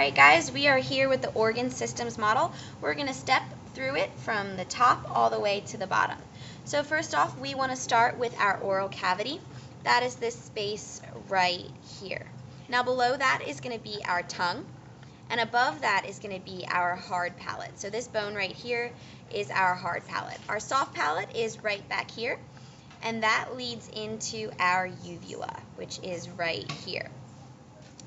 Alright guys, we are here with the organ systems model. We're going to step through it from the top all the way to the bottom. So first off, we want to start with our oral cavity. That is this space right here. Now below that is going to be our tongue, and above that is going to be our hard palate. So this bone right here is our hard palate. Our soft palate is right back here, and that leads into our uvula, which is right here.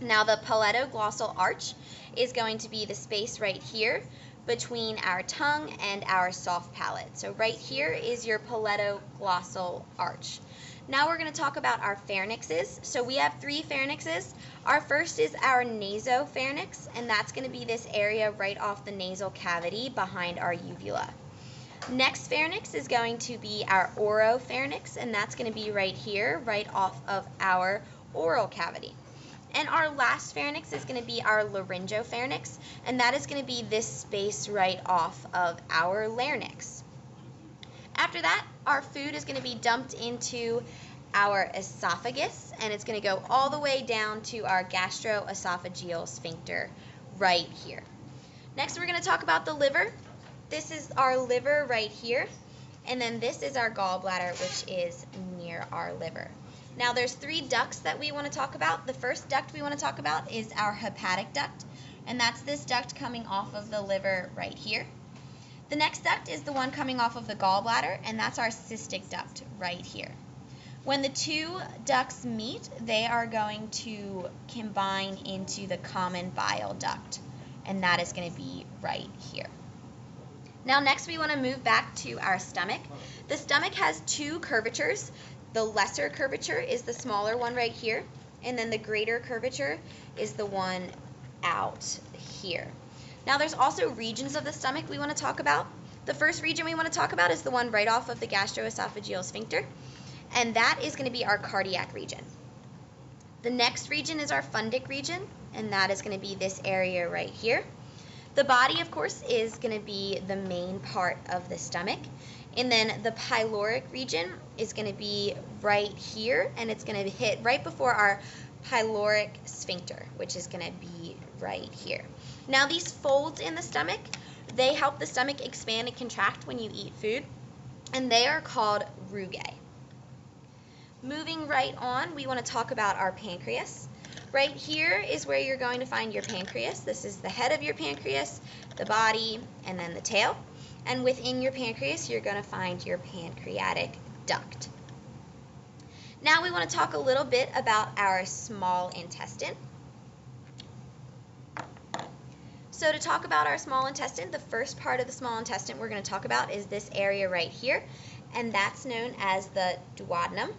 Now the palatoglossal arch is going to be the space right here between our tongue and our soft palate. So right here is your palatoglossal arch. Now we're going to talk about our pharynxes. So we have three pharynxes. Our first is our nasopharynx, and that's going to be this area right off the nasal cavity behind our uvula. Next pharynx is going to be our oropharynx, and that's going to be right here, right off of our oral cavity. And our last pharynx is going to be our laryngopharynx, and that is going to be this space right off of our larynx. After that, our food is going to be dumped into our esophagus, and it's going to go all the way down to our gastroesophageal sphincter right here. Next, we're going to talk about the liver. This is our liver right here, and then this is our gallbladder, which is near our liver. Now there's three ducts that we want to talk about. The first duct we want to talk about is our hepatic duct, and that's this duct coming off of the liver right here. The next duct is the one coming off of the gallbladder, and that's our cystic duct right here. When the two ducts meet, they are going to combine into the common bile duct, and that is going to be right here. Now next we want to move back to our stomach. The stomach has two curvatures. The lesser curvature is the smaller one right here, and then the greater curvature is the one out here. Now there's also regions of the stomach we want to talk about. The first region we want to talk about is the one right off of the gastroesophageal sphincter, and that is going to be our cardiac region. The next region is our fundic region, and that is going to be this area right here. The body, of course, is going to be the main part of the stomach. And then the pyloric region is going to be right here, and it's going to hit right before our pyloric sphincter, which is going to be right here. Now these folds in the stomach, they help the stomach expand and contract when you eat food, and they are called rugae. Moving right on, we want to talk about our pancreas. Right here is where you're going to find your pancreas. This is the head of your pancreas, the body, and then the tail. And within your pancreas, you're going to find your pancreatic duct. Now we want to talk a little bit about our small intestine. So to talk about our small intestine, the first part of the small intestine we're going to talk about is this area right here, and that's known as the duodenum.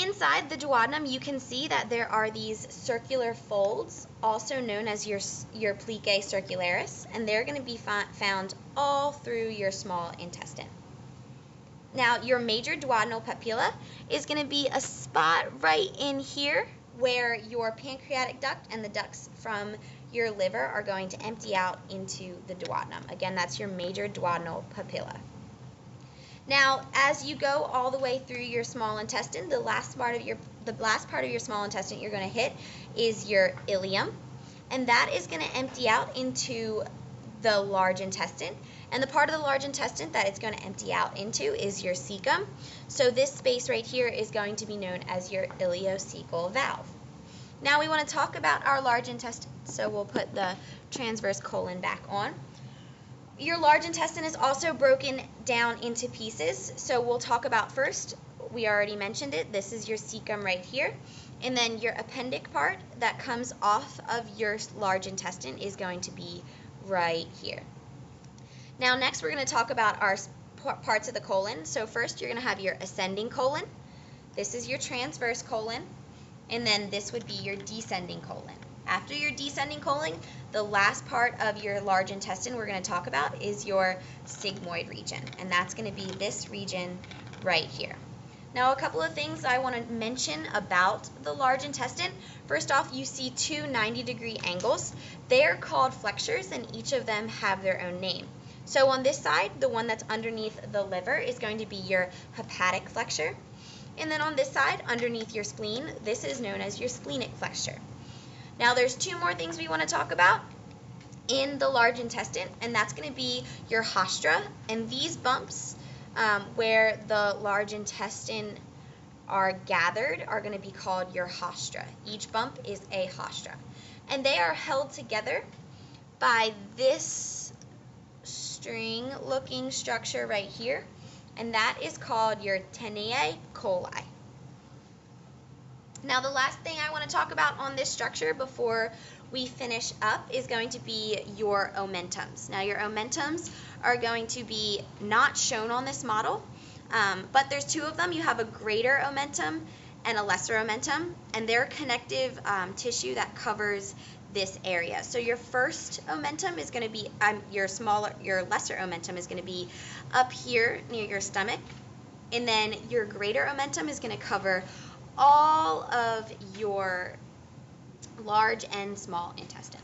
Inside the duodenum, you can see that there are these circular folds, also known as your plicae circularis, and they're going to be found all through your small intestine. Now, your major duodenal papilla is going to be a spot right in here where your pancreatic duct and the ducts from your liver are going to empty out into the duodenum. Again, that's your major duodenal papilla. Now, as you go all the way through your small intestine, the last part of your small intestine you're going to hit is your ileum, and that is going to empty out into the large intestine. And the part of the large intestine that it's going to empty out into is your cecum. So this space right here is going to be known as your ileocecal valve. Now we want to talk about our large intestine, so we'll put the transverse colon back on. Your large intestine is also broken down into pieces, so we'll talk about first, we already mentioned it, this is your cecum right here, and then your appendic part that comes off of your large intestine is going to be right here. Now next we're going to talk about our parts of the colon. So first you're going to have your ascending colon, this is your transverse colon, and then this would be your descending colon. After your descending colon, the last part of your large intestine we're going to talk about is your sigmoid region, and that's going to be this region right here. Now a couple of things I want to mention about the large intestine. First off, you see two 90-degree angles. They are called flexures, and each of them have their own name. So on this side, the one that's underneath the liver is going to be your hepatic flexure. And then on this side, underneath your spleen, this is known as your splenic flexure. Now there's two more things we want to talk about in the large intestine, and that's going to be your haustra, and these bumps where the large intestine are gathered are going to be called your haustra. Each bump is a haustra, and they are held together by this string looking structure right here, and that is called your Taenia coli. Now the last thing I want to talk about on this structure before we finish up is going to be your omentums. Now your omentums are going to be not shown on this model, but there's two of them. You have a greater omentum and a lesser omentum, and they're connective tissue that covers this area. So your first omentum is going to be your lesser omentum is going to be up here near your stomach, and then your greater omentum is going to cover all of your large and small intestine.